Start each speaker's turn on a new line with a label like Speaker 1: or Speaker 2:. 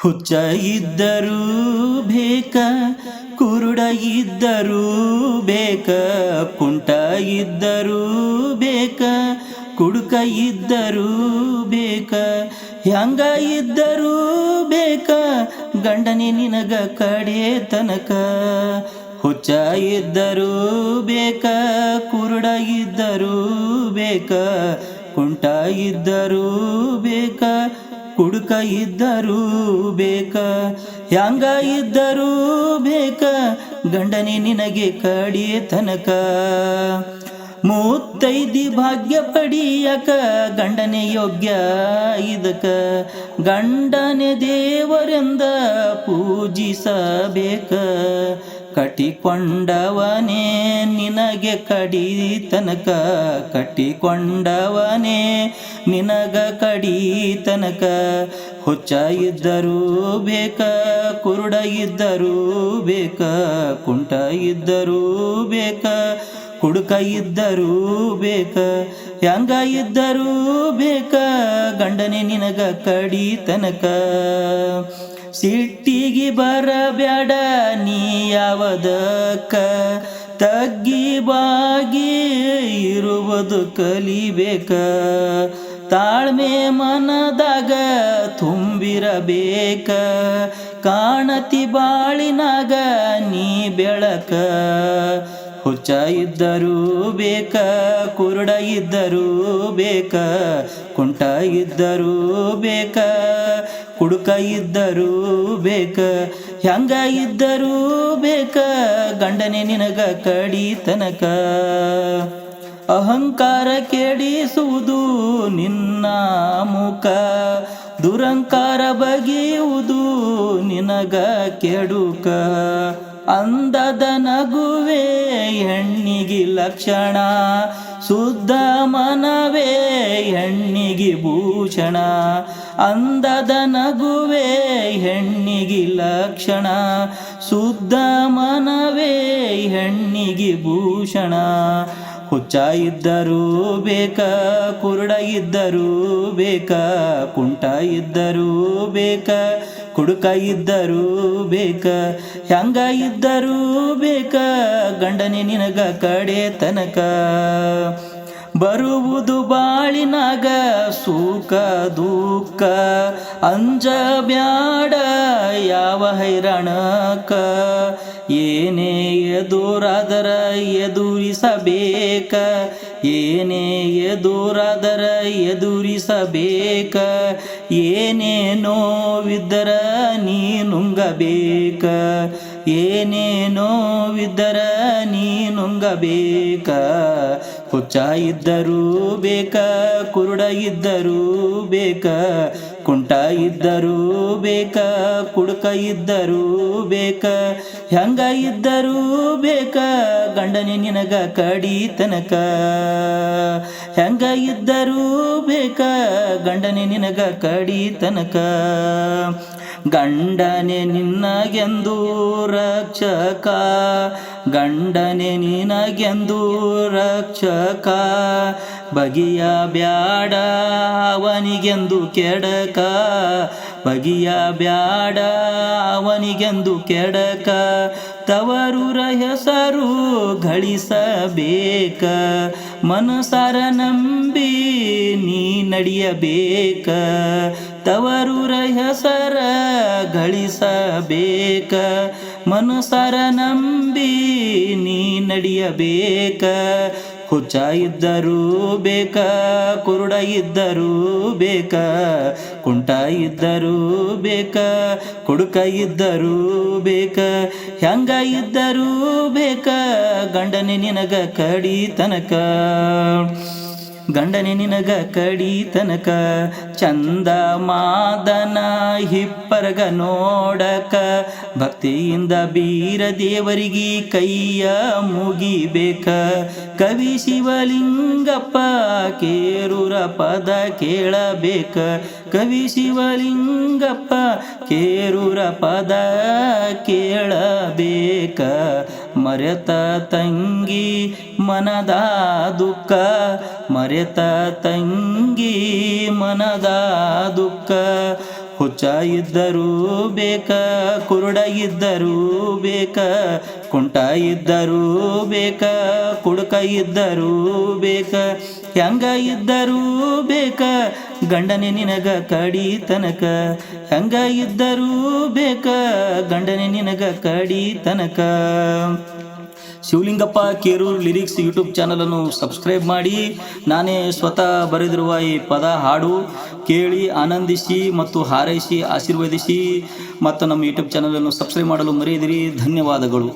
Speaker 1: ಹುಚ್ಚ ಇದ್ದರೂ ಬೇಕ, ಕುರುಡ ಇದ್ದರೂ ಬೇಕ, ಕುಂಟ ಇದ್ದರೂ ಬೇಕ, ಕುಡುಕ ಇದ್ದರೂ ಬೇಕ, ಹ್ಯಾಂಗ ಇದ್ದರೂ ಬೇಕ, ಗಂಡನೇ ನಿನಗ ಕಡೆ ತನಕ. ಹುಚ್ಚ ಇದ್ದರೂ ಬೇಕ, ಕುರುಡ ಇದ್ದರೂ ಬೇಕ, ಕುಂಟ ಇದ್ದರೂ ಬೇಕ, ಕುಡುಕ ಇದ್ದರೂ ಬೇಕ, ಹ್ಯಾಂಗ ಇದ್ದರೂ ಬೇಕ, ಗಂಡನೇ ನಿನಗೆ ಕಡಿಯ ತನಕ. ಮೂತ್ತೈದಿ ಭಾಗ್ಯ ಪಡಿಯಕ ಗಂಡನೇ ಯೋಗ್ಯ ಇದಕ, ಗಂಡನೇ ದೇವರೆಂದ ಪೂಜಿಸಬೇಕ. ಕಟ್ಟಿಕೊಂಡವನೇ ನಿನಗೆ ಕಡಿ ತನಕ, ಕಟ್ಟಿಕೊಂಡವನೇ ನಿನಗ ಕಡಿ ತನಕ. ಹುಚ್ಚ ಇದ್ದರೂ ಬೇಕ, ಕುರುಡ ಇದ್ದರೂ ಬೇಕ, ಕುಂಟ ಇದ್ದರೂ ಬೇಕ, ಕುಡುಕ ಇದ್ದರೂ ಬೇಕ, ಹ್ಯಾಂಗ ಇದ್ದರೂ ಬೇಕ, ಗಂಡನೇ ನಿನಗ ಕಡಿ ತನಕ. ಸಿಟ್ಟಿಗೆ ಬರಬ್ಯಾಡ ನೀ ಯಾವದಕ್ಕ, ತಗ್ಗಿ ಬಾಗಿ ಇರುವುದು ಕಲಿಬೇಕ. ತಾಳ್ಮೆ ಮನದಾಗ ತುಂಬಿರಬೇಕ, ಕಾಣತಿ ಬಾಳಿನಾಗ ನೀ ಬೆಳಕ. ಹುಚ್ಚ ಇದ್ದರೂ ಬೇಕ, ಕುರುಡ ಇದ್ದರೂ ಬೇಕ, ಕುಂಟ ಇದ್ದರೂ ಬೇಕ, ಕುಡುಕ ಇದ್ದರೂ ಬೇಕ, ಹ್ಯಾಂಗ ಇದ್ದರೂ ಬೇಕ, ಗಂಡನೇ ನಿನಗ ಕಡಿ ತನಕ. ಅಹಂಕಾರ ಕೆಡಿಸುವುದು ನಿನ್ನ ಮುಖ, ದುರಂಕಾರ ಬಗೆಯುವುದು ನಿನಗ ಕೆಡುಕ. ಅಂದದ ನಗುವೆ ಹೆಣ್ಣಿಗೆ ಲಕ್ಷಣ, ಶುದ್ಧ ಮನವೇ ಹೆಣ್ಣಿಗೆ ಭೂಷಣ. ಅಂದದ ನಗುವೆ ಹೆಣ್ಣಿಗೆ ಲಕ್ಷಣ, ಶುದ್ಧ ಮನವೇ ಹೆಣ್ಣಿಗೆ ಭೂಷಣ. ಹುಚ್ಚ ಇದ್ದರೂ ಬೇಕ, ಕುರುಡ ಇದ್ದರೂ ಬೇಕ, ಕುಂಟ ಇದ್ದರೂ ಬೇಕ, ಕುಡುಕ ಇದ್ದರೂ ಬೇಕ, ಹ್ಯಾಂಗ ಇದ್ದರೂ ಬೇಕ, ಗಂಡನೇ ನಿನಗ ಕಡೆ ತನಕ. ಬರುವುದು ಬಾಳಿನಾಗ ಸುಖ ದುಃಖ, ಅಂಜಬ್ಯಾಡ ಯಾವ ಹೈರಾಣಕ. ಏನೇ ಎದುರಾದರ ಎದುರಿಸಬೇಕ, ಏನೇ ಎದುರಾದರ ಎದುರಿಸಬೇಕ, ಏನೇ ನೋವಿದ್ದರ ನೀ ನುಂಗಬೇಕ, ಏನೇ ನೋವಿದ್ದರ ನೀ ನುಂಗಬೇಕ. ಹುಚ್ಚ ಇದ್ದರೂ ಬೇಕ, ಕುರುಡ ಇದ್ದರೂ ಬೇಕ, ಕುಂಟ ಇದ್ದರೂ ಬೇಕ, ಕುಡುಕ ಇದ್ದರೂ ಬೇಕ, ಹ್ಯಾಂಗ ಇದ್ದರೂ ಬೇಕ, ಗಂಡನೇ ನಿನಗ ಕಡಿ ತನಕ. ಹ್ಯಾಂಗ ಇದ್ದರೂ ಬೇಕ, ಗಂಡನೇ ನಿನಗ ಕಡಿ ತನಕ. ಗಂಡನೇ ನಿನಗೆಂದು ರಕ್ಷಕ, ಗಂಡನೇ ನಿನಗೆಂದು ರಕ್ಷಕ. ಬಗೆಯ ಬ್ಯಾಡ ಅವನಿಗೆಂದು ಕೆಡಕ, ಬಗೆಯ ಬ್ಯಾಡ ಅವನಿಗೆಂದು ಕೆಡಕ. ತವರೂರ ಹೆಸರು ಗಳಿಸಬೇಕ, ಮನಸಾರ ನಂಬಿ ನೀ ನಡೆಯಬೇಕ. ತವರೂರ ಹೆಸರ ಗಳಿಸಬೇಕ, ಮನಸಾರ ನಂಬಿ ನೀ ನಡೆಯಬೇಕ. ಹುಚ್ಚ ಇದ್ದರೂ ಬೇಕ, ಕುರುಡ ಇದ್ದರೂ ಬೇಕ, ಕುಂಟ ಇದ್ದರೂ ಬೇಕ, ಕುಡುಕ ಇದ್ದರೂ ಬೇಕ, ಹ್ಯಾಂಗ ಇದ್ದರೂ ಬೇಕ, ಗಂಡನೇ ನಿನಗ ಕಡಿ ತನಕ. ಗಂಡನೇ ನಿನಗ ಕಡಿ ತನಕ. ಚಂದ ಮಾದನ ಹಿಪ್ಪರಗ ನೋಡಕ, ಭಕ್ತಿಯಿಂದ ಬೀರ ದೇವರಿಗೆ ಕೈಯ ಮುಗಿಬೇಕ. ಕವಿ ಶಿವಲಿಂಗಪ್ಪ ಕೇರೂರ ಪದ ಕೇಳಬೇಕ, ಕವಿ ಶಿವಲಿಂಗಪ್ಪ ಕೇರೂರ ಪದ ಕೇಳಬೇಕ. ಮರೆತ ತಂಗಿ ಮನದ ದುಃಖ, ಮರೆತ ತಂಗಿ ಮನದ ದುಃಖ. ಹುಚ್ಚ ಇದ್ದರೂ ಬೇಕ, ಕುರುಡ ಇದ್ದರೂ ಬೇಕ, ಕುಂಟ ಇದ್ದರೂ ಬೇಕ, ಕುಡುಕ ಇದ್ದರೂ ಬೇಕ, ಹೆಂಗ ಇದ್ದರೂ ಬೇಕ ಗಂಡನೆ ನಿನಗ ಕಡಿ ತನಕ, ಹೆಂಗ ಇದ್ದರೂ ಬೇಕ ಗಂಡನೆ ನಿನಗ ಕಡಿ ತನಕ. ಶಿವಲಿಂಗಪ್ಪ ಕೇರೂರ್ ಲಿರಿಕ್ಸ್ ಯೂಟ್ಯೂಬ್ ಚಾನಲನ್ನು ಸಬ್ಸ್ಕ್ರೈಬ್ ಮಾಡಿ. ನಾನೇ ಸ್ವತಃ ಬರೆದಿರುವ ಈ ಪದ ಹಾಡು ಕೇಳಿ ಆನಂದಿಸಿ ಮತ್ತು ಹಾರೈಸಿ ಆಶೀರ್ವದಿಸಿ. ಮತ್ತು ನಮ್ಮ ಯೂಟ್ಯೂಬ್ ಚಾನಲನ್ನು ಸಬ್ಸ್ಕ್ರೈಬ್ ಮಾಡಲು ಮರೆಯದಿರಿ. ಧನ್ಯವಾದಗಳು.